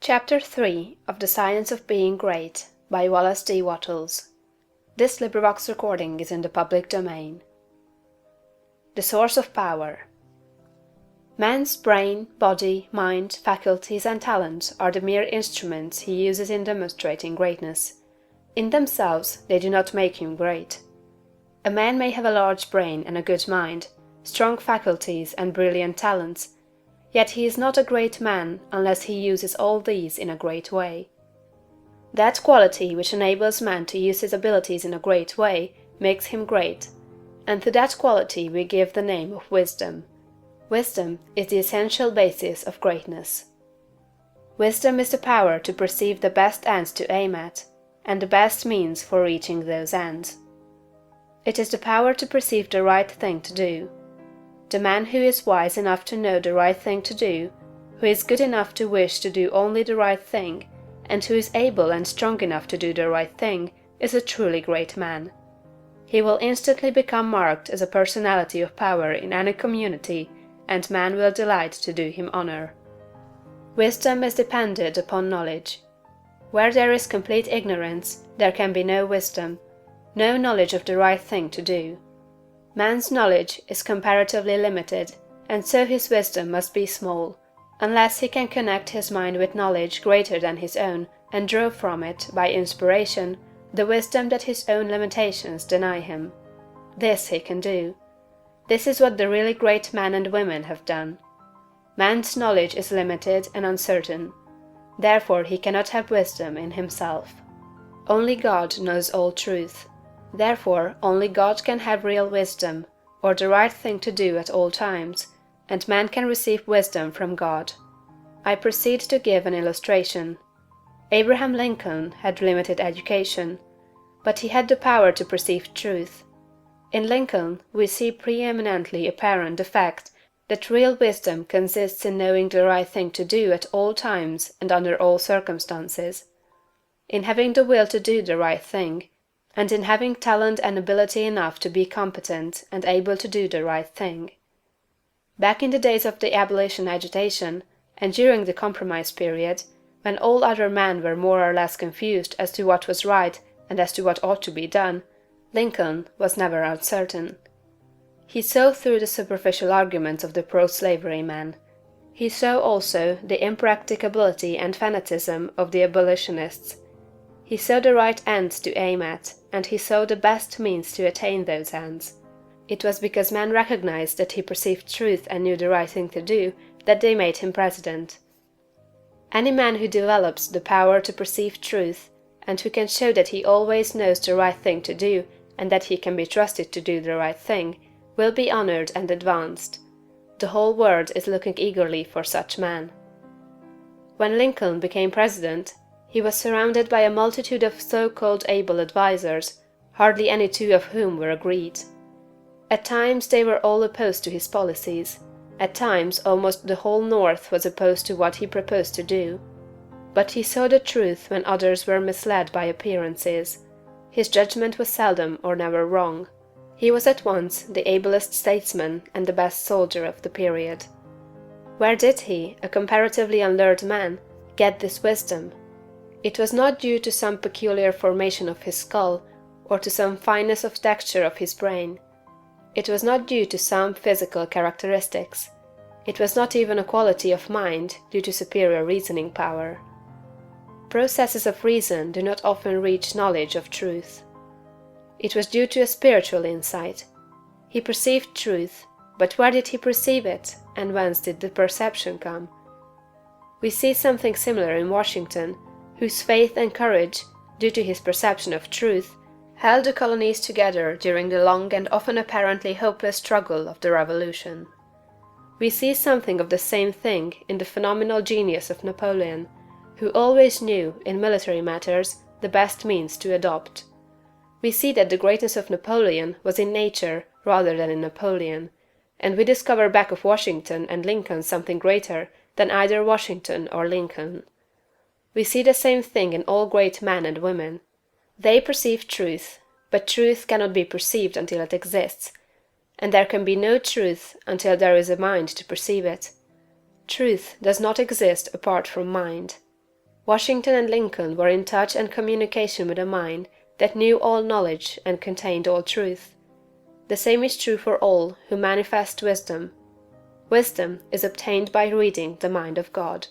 Chapter 3 of The Science of Being Great by Wallace D. Wattles. This recording is in the public domain. The Source of Power. Man's brain, body, mind, faculties, and talents are the mere instruments he uses in demonstrating greatness. In themselves, they do not make him great. A man may have a large brain and a good mind, strong faculties and brilliant talents, yet he is not a great man unless he uses all these in a great way. That quality which enables man to use his abilities in a great way makes him great, and to that quality we give the name of wisdom. Wisdom is the essential basis of greatness. Wisdom is the power to perceive the best ends to aim at, and the best means for reaching those ends. It is the power to perceive the right thing to do. The man who is wise enough to know the right thing to do, who is good enough to wish to do only the right thing, and who is able and strong enough to do the right thing, is a truly great man. He will instantly become marked as a personality of power in any community, and man will delight to do him honor. Wisdom is dependent upon knowledge. Where there is complete ignorance, there can be no wisdom, no knowledge of the right thing to do. Man's knowledge is comparatively limited, and so his wisdom must be small, unless he can connect his mind with knowledge greater than his own, and draw from it, by inspiration, the wisdom that his own limitations deny him. This he can do. This is what the really great men and women have done. Man's knowledge is limited and uncertain. Therefore he cannot have wisdom in himself. Only God knows all truth. Therefore only God can have real wisdom, or the right thing to do at all times, and man can receive wisdom from God. I proceed to give an illustration. Abraham Lincoln had limited education, but he had the power to perceive truth. In Lincoln we see preeminently apparent the fact that real wisdom consists in knowing the right thing to do at all times and under all circumstances, in having the will to do the right thing, and in having talent and ability enough to be competent and able to do the right thing. Back in the days of the abolition agitation, and during the compromise period, when all other men were more or less confused as to what was right and as to what ought to be done, Lincoln was never uncertain. He saw through the superficial arguments of the pro-slavery men. He saw also the impracticability and fanaticism of the abolitionists. He saw the right ends to aim at, and he saw the best means to attain those ends. It was because men recognized that he perceived truth and knew the right thing to do that they made him president. Any man who develops the power to perceive truth, and who can show that he always knows the right thing to do and that he can be trusted to do the right thing, will be honored and advanced. The whole world is looking eagerly for such men. When Lincoln became president, he was surrounded by a multitude of so-called able advisers, hardly any two of whom were agreed. At times they were all opposed to his policies. At times almost the whole North was opposed to what he proposed to do. But he saw the truth when others were misled by appearances. His judgment was seldom or never wrong. He was at once the ablest statesman and the best soldier of the period. Where did he, a comparatively unlearned man, get this wisdom? It was not due to some peculiar formation of his skull, or to some fineness of texture of his brain. It was not due to some physical characteristics. It was not even a quality of mind due to superior reasoning power. Processes of reason do not often reach knowledge of truth. It was due to a spiritual insight. He perceived truth, but where did he perceive it, and whence did the perception come? We see something similar in Washington, whose faith and courage, due to his perception of truth, held the colonies together during the long and often apparently hopeless struggle of the Revolution. We see something of the same thing in the phenomenal genius of Napoleon, who always knew, in military matters, the best means to adopt. We see that the greatness of Napoleon was in nature rather than in Napoleon, and we discover back of Washington and Lincoln something greater than either Washington or Lincoln. We see the same thing in all great men and women. They perceive truth, but truth cannot be perceived until it exists, and there can be no truth until there is a mind to perceive it. Truth does not exist apart from mind. Washington and Lincoln were in touch and communication with a mind that knew all knowledge and contained all truth. The same is true for all who manifest wisdom. Wisdom is obtained by reading the mind of God.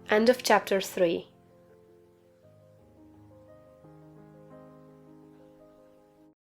End of chapter 3.